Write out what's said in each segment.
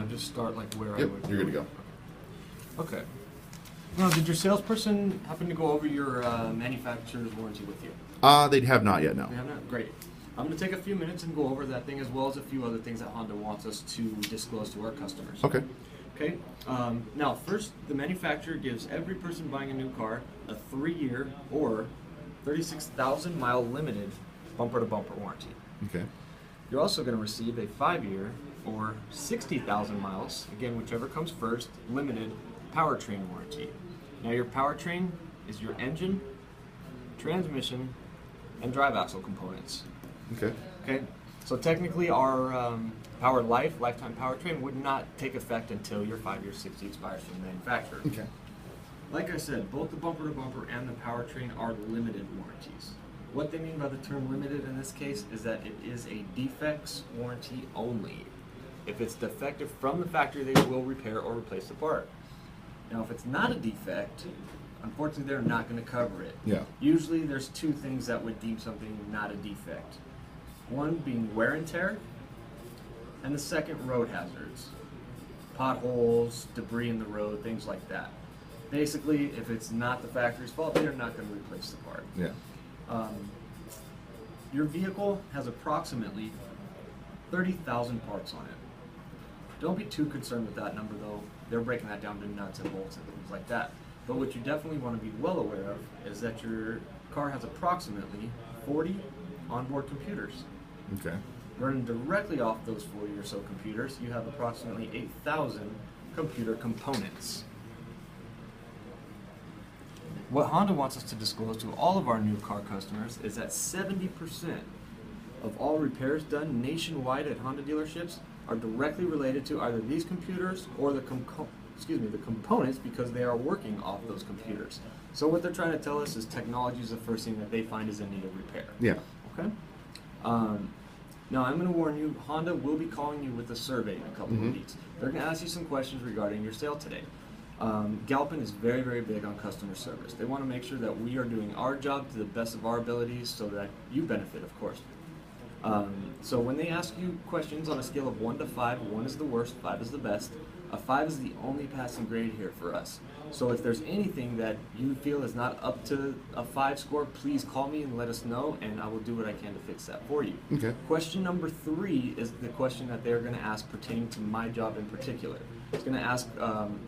I'll just start like where I Yep, would. you're good to go. Okay. Now, did your salesperson happen to go over your manufacturer's warranty with you? They have not yet, no. They have not? Great. I'm going to take a few minutes and go over that thing as well as a few other things that Honda wants us to disclose to our customers. Okay. Okay. Now, first, the manufacturer gives every person buying a new car a 3-year or 36,000-mile limited bumper-to-bumper warranty. Okay. You're also going to receive a 5-year or 60,000 miles, again, whichever comes first, limited powertrain warranty. Now, your powertrain is your engine, transmission, and drive axle components. Okay. Okay, so technically our power lifetime powertrain would not take effect until your 5-year 60 expires from the manufacturer. Okay. Like I said, both the bumper-to-bumper and the powertrain are limited warranties. What they mean by the term limited in this case is that it is a defects warranty only. If it's defective from the factory, they will repair or replace the part. Now, if it's not a defect, unfortunately, they're not going to cover it. Yeah. Usually, there's 2 things that would deem something not a defect. One being wear and tear, and the second, road hazards. Potholes, debris in the road, things like that. Basically, if it's not the factory's fault, they're not going to replace the part. Yeah. Your vehicle has approximately 30,000 parts on it. Don't be too concerned with that number, though. They're breaking that down to nuts and bolts and things like that. But what you definitely want to be well aware of is that your car has approximately 40 onboard computers. Okay. Running directly off those 40 or so computers, you have approximately 8,000 computer components. What Honda wants us to disclose to all of our new car customers is that 70% of all repairs done nationwide at Honda dealerships are directly related to either these computers or the components, because they are working off those computers. So what they're trying to tell us is technology is the first thing that they find is in need of repair. Yeah. Okay. Now I'm going to warn you, Honda will be calling you with a survey in a couple of weeks. They're going to ask you some questions regarding your sale today. Galpin is very, very big on customer service. They want to make sure that we are doing our job to the best of our abilities so that you benefit, of course. So when they ask you questions on a scale of 1 to 5, 1 is the worst, 5 is the best. A 5 is the only passing grade here for us. So if there's anything that you feel is not up to a 5 score, please call me and let us know, and I will do what I can to fix that for you. Okay. Question number 3 is the question that they're going to ask pertaining to my job in particular. It's going to ask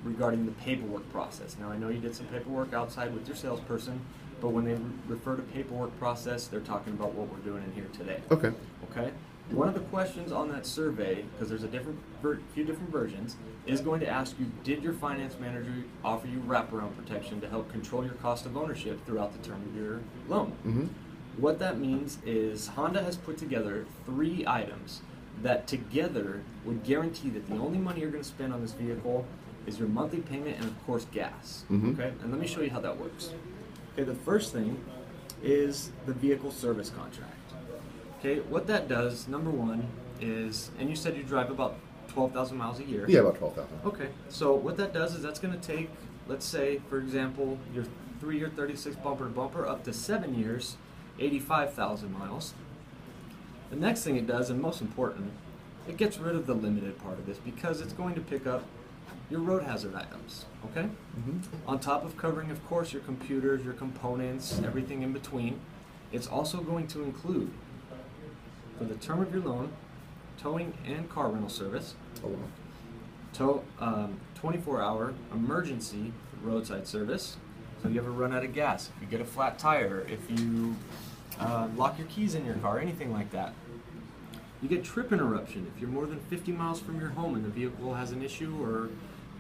regarding the paperwork process. Now, I know you did some paperwork outside with your salesperson, but when they refer to paperwork process, they're talking about what we're doing in here today. Okay. Okay? One of the questions on that survey, because there's a few different versions, is going to ask you, did your finance manager offer you wraparound protection to help control your cost of ownership throughout the term of your loan? Mm-hmm. What that means is Honda has put together 3 items that together would guarantee that the only money you're going to spend on this vehicle is your monthly payment and, of course, gas. Okay? And let me show you how that works. Okay, the first thing is the vehicle service contract. Okay, what that does, number 1, is, and you said you drive about 12,000 miles a year. Yeah, about 12,000. Okay, so what that does is that's going to take, let's say, for example, your 3-year 36 bumper to bumper up to 7 years, 85,000 miles. The next thing it does, and most important, it gets rid of the limited part of this because it's going to pick up your road hazard items, okay? On top of covering, of course, your computers, your components, everything in between, it's also going to include, for the term of your loan, towing and car rental service, 24-hour emergency roadside service, so if you ever run out of gas, if you get a flat tire, if you lock your keys in your car, anything like that. You get trip interruption. If you're more than 50 miles from your home and the vehicle has an issue or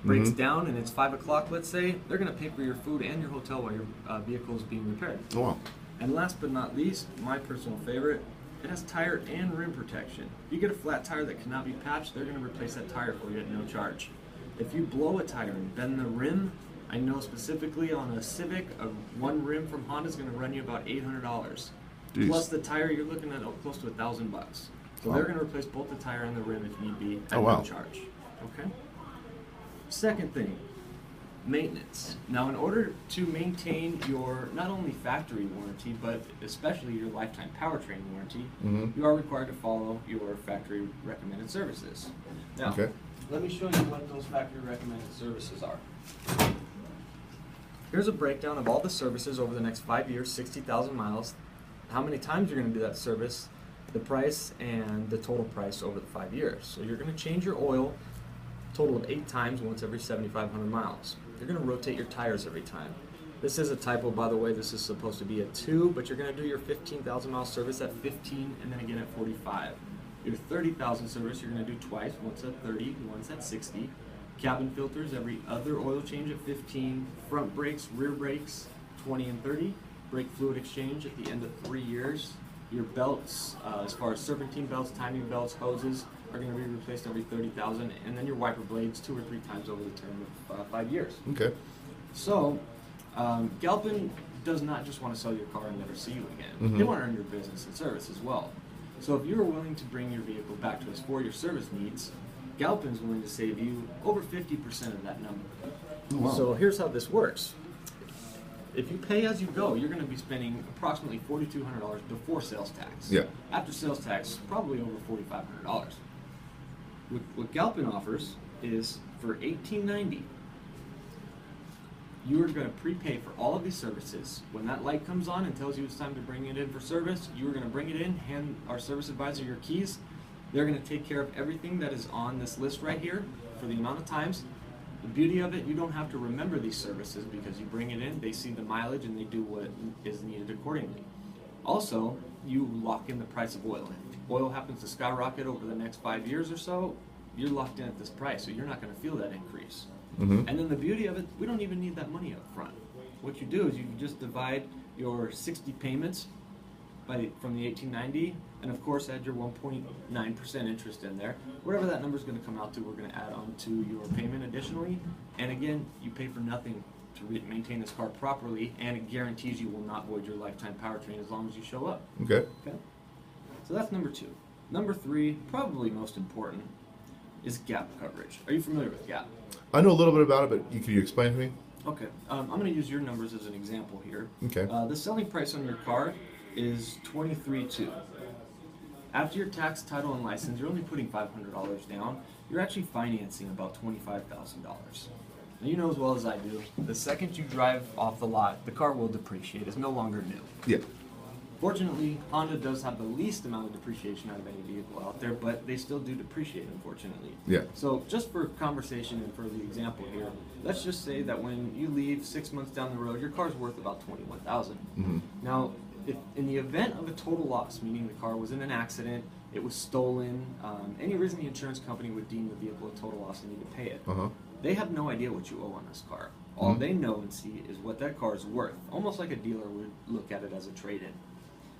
breaks down and it's 5 o'clock, let's say, they're going to pay for your food and your hotel while your vehicle is being repaired. Oh, wow. And last but not least, my personal favorite, it has tire and rim protection. If you get a flat tire that cannot be patched, they're going to replace that tire for you at no charge. If you blow a tire and bend the rim, I know specifically on a Civic, one rim from Honda is going to run you about $800. Jeez. Plus the tire, you're looking at close to $1,000. So they're going to replace both the tire and the rim if need be at no charge. Okay. Second thing, maintenance. Now, in order to maintain your not only factory warranty, but especially your lifetime powertrain warranty, you are required to follow your factory recommended services. Now, let me show you what those factory recommended services are. Here's a breakdown of all the services over the next 5 years, 60,000 miles, how many times you're going to do that service, the price, and the total price over the 5 years. So you're going to change your oil a total of 8 times, once every 7,500 miles. You're going to rotate your tires every time. This is a typo, by the way. This is supposed to be a 2, but you're going to do your 15,000 mile service at 15 and then again at 45. Your 30,000 service you're going to do twice, once at 30, once at 60. Cabin filters, every other oil change at 15. Front brakes, rear brakes, 20 and 30. Brake fluid exchange at the end of 3 years. Your belts, as far as serpentine belts, timing belts, hoses, are going to be replaced every 30,000. And then your wiper blades 2 or 3 times over the term of 5 years. Okay. So, Galpin does not just want to sell your car and never see you again. Mm-hmm. They want to earn your business and service as well. So if you're willing to bring your vehicle back to us for your service needs, Galpin's willing to save you over 50% of that number. Wow. So here's how this works. If you pay as you go, you're going to be spending approximately $4,200 before sales tax. Yeah. After sales tax, probably over $4,500. What Galpin offers is for $1,890, you are going to prepay for all of these services. When that light comes on and tells you it's time to bring it in for service, you are going to bring it in, hand our service advisor your keys. They're going to take care of everything that is on this list right here for the amount of times. The beauty of it, you don't have to remember these services because you bring it in, they see the mileage, and they do what is needed accordingly. Also, you lock in the price of oil. If oil happens to skyrocket over the next 5 years or so, you're locked in at this price, so you're not going to feel that increase. Mm-hmm. And then the beauty of it, we don't even need that money up front. What you do is you just divide your 60 payments from the 1890, and of course add your 1.9% interest in there. Whatever that number is going to come out to, we're going to add on to your payment additionally. And again, you pay for nothing to maintain this car properly, and it guarantees you will not void your lifetime powertrain as long as you show up. Okay. Okay. So that's number 2. Number 3, probably most important, is gap coverage. Are you familiar with gap? I know a little bit about it, but can you explain to me? Okay, I'm going to use your numbers as an example here. Okay. The selling price on your car is $23,200. After your tax, title, and license, you're only putting $500 down. You're actually financing about $25,000. Now, you know as well as I do, the second you drive off the lot, the car will depreciate. It's no longer new. Yeah. Fortunately, Honda does have the least amount of depreciation out of any vehicle out there, but they still do depreciate, unfortunately. Yeah. So just for conversation and for the example here, let's just say that when you leave 6 months down the road, your car's worth about $21,000. Mm-hmm. Now, if in the event of a total loss, meaning the car was in an accident, it was stolen, any reason the insurance company would deem the vehicle a total loss and need to pay it, Uh-huh. they have no idea what you owe on this car. All Mm-hmm. they know and see is what that car is worth, almost like a dealer would look at it as a trade-in.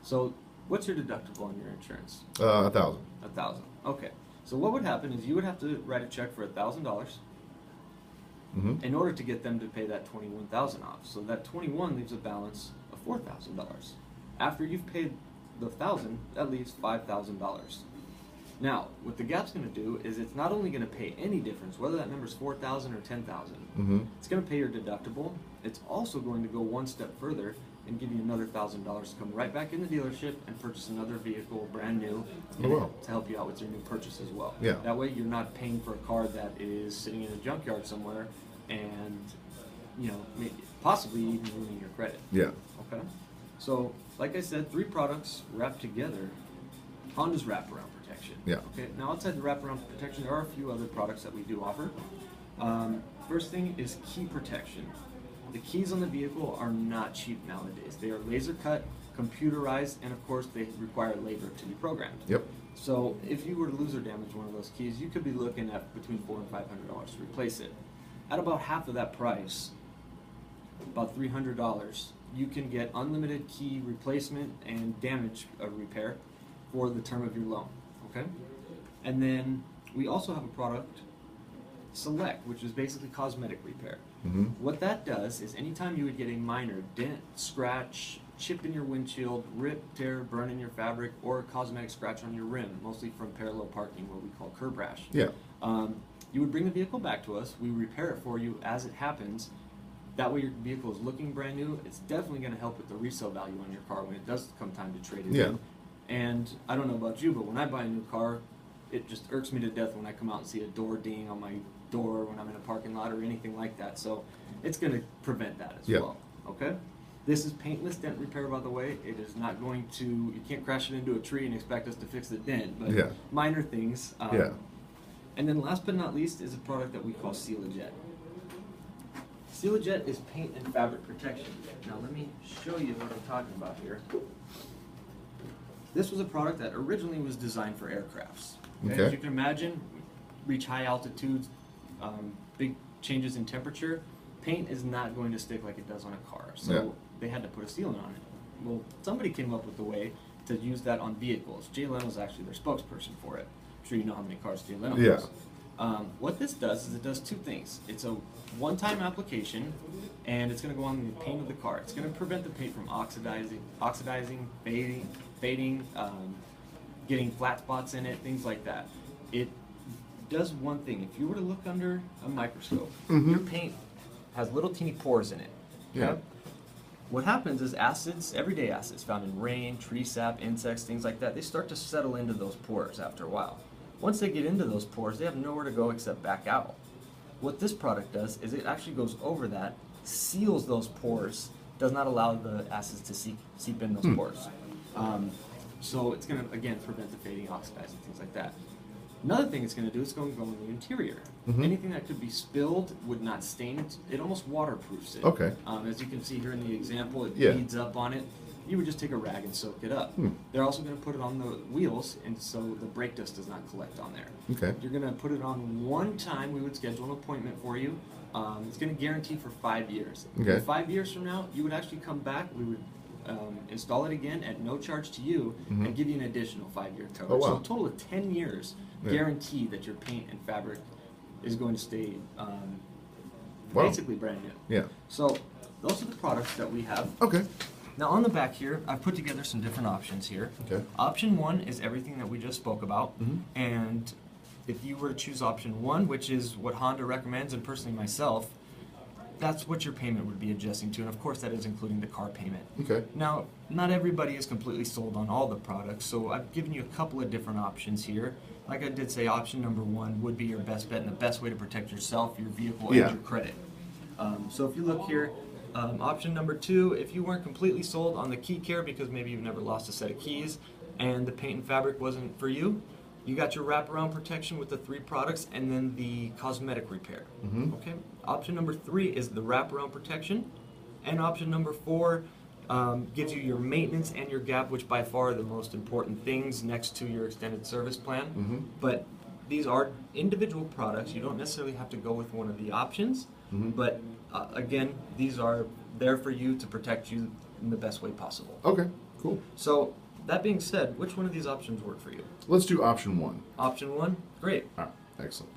So, what's your deductible on your insurance? 1,000. 1,000. Okay. So what would happen is you would have to write a check for $1,000 Mm-hmm. in order to get them to pay that $21,000 off. So that 21 leaves a balance of $4,000. After you've paid the 1,000, that leaves $5,000. Now, what the Gap's going to do is it's not only going to pay any difference, whether that number is 4,000 or 10,000. Mm-hmm. It's going to pay your deductible. It's also going to go one step further and give you another $1,000 to come right back in the dealership and purchase another vehicle, brand new, Oh, wow. to help you out with your new purchase as well. Yeah. That way, you're not paying for a car that is sitting in a junkyard somewhere, and possibly even ruining your credit. Yeah. Okay. So, like I said, 3 products wrapped together. Honda's wraparound protection. Yeah. Okay. Now, outside the wraparound protection, there are a few other products that we do offer. First thing is key protection. The keys on the vehicle are not cheap nowadays. They are laser cut, computerized, and of course they require labor to be programmed. Yep. So if you were to lose or damage one of those keys, you could be looking at between $400 and $500 to replace it. At about half of that price, about $300, you can get unlimited key replacement and damage repair for the term of your loan. Okay? And then we also have a product, Select, which is basically cosmetic repair. Mm-hmm. What that does is anytime you would get a minor dent, scratch, chip in your windshield, rip, tear, burn in your fabric, or a cosmetic scratch on your rim, mostly from parallel parking, what we call curb rash. Yeah. You would bring the vehicle back to us, we repair it for you as it happens. That way your vehicle is looking brand new. It's definitely going to help with the resale value on your car when it does come time to trade it Yeah. in. And I don't know about you, but when I buy a new car, it just irks me to death when I come out and see a door ding on my door when I'm in a parking lot or anything like that. So it's going to prevent that as well. Okay? This is paintless dent repair, by the way. It is not going to, you can't crash it into a tree and expect us to fix the dent, but minor things. And then last but not least is a product that we call Seal-A-Jet. Seal-A-Jet is paint and fabric protection. Now let me show you what I'm talking about here. This was a product that originally was designed for aircrafts. As you can imagine, reach high altitudes, big changes in temperature. Paint is not going to stick like it does on a car, so they had to put a sealant on it. Well, somebody came up with a way to use that on vehicles. Jay Leno's actually their spokesperson for it. I'm sure you know how many cars Jay Leno has. What this does is it does two things. It's a one-time application, and it's going to go on the paint of the car. It's going to prevent the paint from oxidizing, fading, getting flat spots in it, things like that. It does one thing. If you were to look under a microscope, your paint has little teeny pores in it. Okay? What happens is acids, everyday acids found in rain, tree sap, insects, things like that, they start to settle into those pores after a while. Once they get into those pores, they have nowhere to go except back out. What this product does is it actually goes over that, seals those pores, does not allow the acids to seep in those pores. So it's going to, again, prevent the fading, oxidizing, things like that. Another thing it's going to do is going to go in the interior. Anything that could be spilled would not stain it. It almost waterproofs it. As you can see here in the example, it beads up on it. You would just take a rag and soak it up. They're also going to put it on the wheels, and so the brake dust does not collect on there. You're going to put it on one time. We would schedule an appointment for you. It's going to guarantee for 5 years. 5 years from now, you would actually come back. We would install it again at no charge to you and give you an additional 5-year coverage. So a total of 10 years guarantee that your paint and fabric is going to stay basically brand new. So those are the products that we have. Now on the back here, I've put together some different options here. Option 1 is everything that we just spoke about, and if you were to choose option 1, which is what Honda recommends, and personally myself, that's what your payment would be adjusting to, and of course that is including the car payment. Now, not everybody is completely sold on all the products, so I've given you a couple of different options here. Like I did say, option number 1 would be your best bet and the best way to protect yourself, your vehicle, and your credit. So if you look here, option number 2, if you weren't completely sold on the key care because maybe you've never lost a set of keys and the paint and fabric wasn't for you, you got your wraparound protection with the 3 products and then the cosmetic repair. Option number 3 is the wraparound protection, and option number 4 gives you your maintenance and your gap, which by far are the most important things next to your extended service plan. But these are individual products. You don't necessarily have to go with one of the options, but again, these are there for you to protect you in the best way possible. Cool. So that being said, which one of these options work for you? Let's do option 1. Option 1? Great. All right, excellent.